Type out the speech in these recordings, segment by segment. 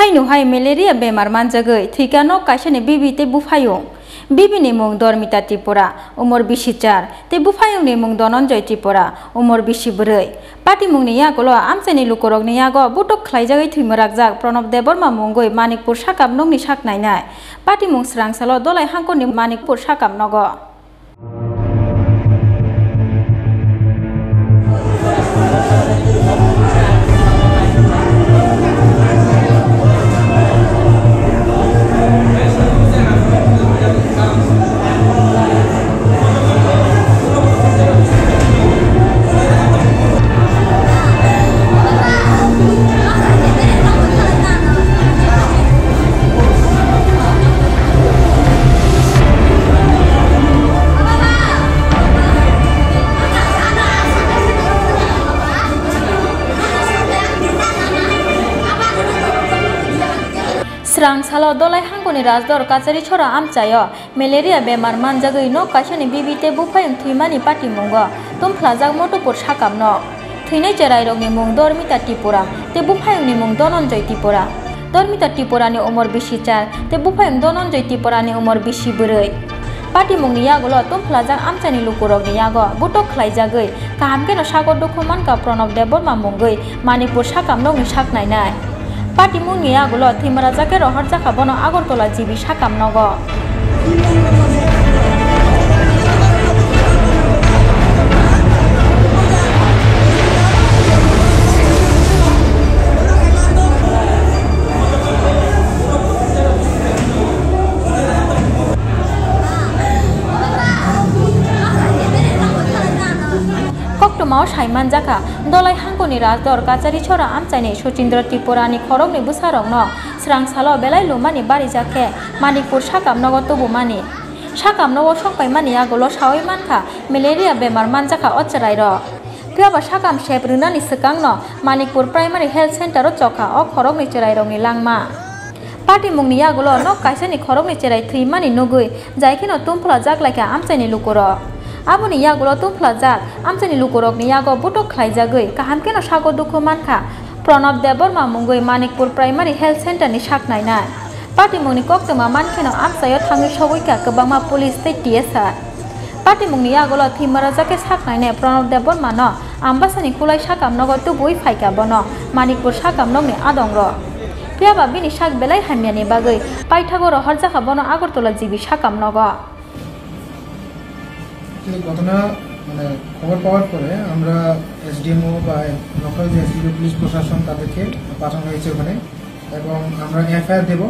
हाइनु high malaria बेमार मानजागै थैकानो काइसानि बिबिते बुफायं बिबिनि मुं दरमिता त्रिपुरा उमर 24 ते बुफायंनि मुं धनन्जय त्रिपुरा उमर 24 पार्टी मुंनि यागलो आमसानि लुकरगनि यागो बुटक ख्लाइजागै थैमरागजाक प्रणब देबबर्मा मुंगै मानिकपुर साकाप नंनि साकनायनाय पार्टी मुं स्रांसालो दलाय हांखरनि मानिकपुर साकाप नगो स्रांसालो दलाय हांखरनि राजदर काचारी छरा आमचायो मेलेरिया बेमार मानजागै न काइसानि बिबिते बुफायं थैमानि पार्टी मुंगो तुमफ्लाजाक मटुपुर साकापनो थैनाय चेराइरगनि मुं दरमिता त्रिपुरा ते बुफायंनि मुं धनन्जय त्रिपुरा दरमिता त्रिपुरानि उमर 24 ते बुफायं धनन्जय त्रिपुरानि उमर 24 पार्टी मुंनि यागलो तुमफ्लाजाक आमचानि लुकुरगनि यागो बुटक ख्लाइजागै काहामकेनो सागर दुखुमानका प्रणब देबबर्मा मुंगै मानिकपुर साकापनोनि साकनायनाय पार्टी मुंनि यागलो थैमराजाके रहर जाखाबनो आगरतला जिबि साकापनगो कक्टमाव साइमान जाखा दलाय हांखरनि राजदर काचारी छरा आमचाइनि सचिन्द्र त्रिपुरानि खरगनि बुसारंनो स्रांसालो बेलाय लुमानि बारि जाखे मानिकपुर साकापनगो तुबुमानि साकापनगो सकपाइमानि यागलो सावै मानखा मेलेरिया बेमार मानजाखा अचराइर पियाबा साकाम शेप रुनानि सकांनो मानिकपुर प्राइमारि हेल्थ सेंटर चखा अ खरगनि चेराइरंनि लांमा पार्टी मुंनि यागलो न काइसानि खरगनि चेराइ थैमानि नुगै जायखिनो तुमफ्ला जागलायखा आमचाइनि लुकुर आबुनि यागलो तुमफ्लाजाक आमचाइनि लुकुरगनि यागो बुटक ख्लाइजागै काहामकेनो सागर दुखु मानखा प्रणब देबबर्मा मुंगै मानिकपुर प्राइमारि हेल्थ सेंटरनि साकनायनाय पार्टी मुंनि कक्टमा मानखेनो आमचायो थाङै सगैखा गोबांमा पुलिस तै टीएसआर पार्टी मुंनि यागलो थैमराजाके साकनायनाय प्रणब देबबर्मानो आम्बासानि खुलाय साकापनगो तुबुइ फाइकाबनो मानिकपुर साकापनगनि आदंग्र पियाबा बिनि साक बेलाय हामियानि बागै पाइथागो रहर जाखाबनो आगरतला जिबि साकापनगो घटना মানে খবর পাওয়ার পরে আমরা এসডিএমও বা লোকাল যে এসডিও পুলিশ প্রশাসন তাদেরকে পাঠানো হয়েছে ওখানে এবং আমরা এফআইআর দেব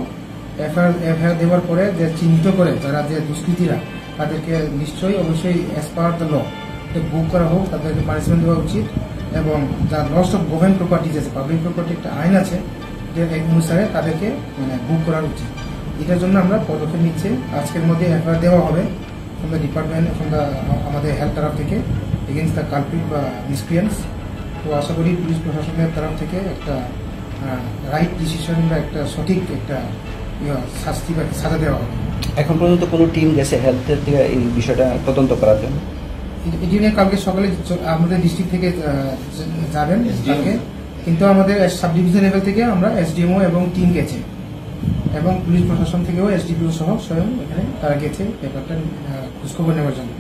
এফআইআর দেওয়ার পরে যে চিহ্নিত করে যারা যে দুষ্কৃতীরা তাদেরকে নিশ্চয়ই অবশ্যই অ্যাজ পার দ্য ল বুক করা হোক তাদেরকে পানিশমেন্ট দেওয়া উচিত এবং যা লস অফ গভর্নমেন্ট প্রপার্টিজ আছে পাবলিক প্রপার্টি একটা আইন আছে যে অনুসারে তাদেরকে মানে বুক করা উচিত এটার জন্য আমরা পদক্ষেপ নিচ্ছি আজকের মধ্যে এফআইআর দেওয়া হবে from the department from the আমাদের হেলথ তরফ থেকে against the culprit বা miscreants তো আশা করি পুলিশ প্রশাসনের তরফ থেকে একটা রাইট ডিসিশন বা একটা সঠিক একটা শাস্তি বা সাজা দেওয়া হবে এখন পর্যন্ত কোনো টিম গেছে হেলথের থেকে এই বিষয়টা তদন্ত করার জন্য এটি নিয়ে কালকে সকালে আমাদের ডিস্ট্রিক্ট থেকে যাবেন কালকে কিন্তু আমাদের সাব ডিভিশন লেভেল থেকে আমরা এসডিএমও এবং টিম গেছে এবং পুলিশ প্রশাসন থেকেও এসডিপিও সহ স্বয়ং এখানে তারা গেছে ব্যাপারটা খোঁজখবর নেওয়ার জন্য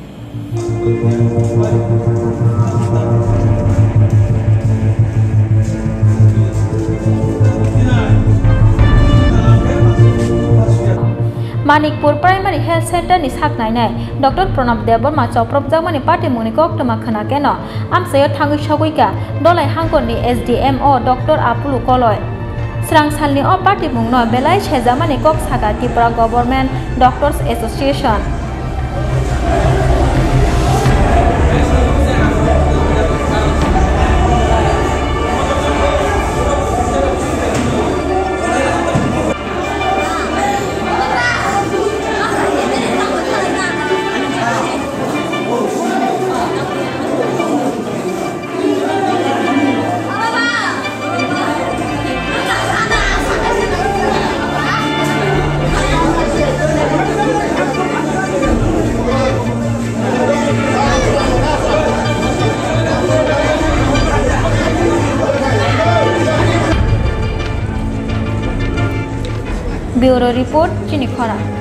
मानिकपुर प्राइमारि हेल्थ सेंटरनि साकनायनाय डॉक्टर प्रणब देबबर्मा चप्रबजाकमानि पार्टी मुंनि कक्टमा खोनाकेनो आमचायो थाङै सगैखा दलाय हांखरनि एसडीएमओ डॉक्टर आपुलु कलय स्रांसालनि अ पार्टी मुंनो बेलाय सेजामानि कक साका Tripura government doctors association bureau report চিনিখরা।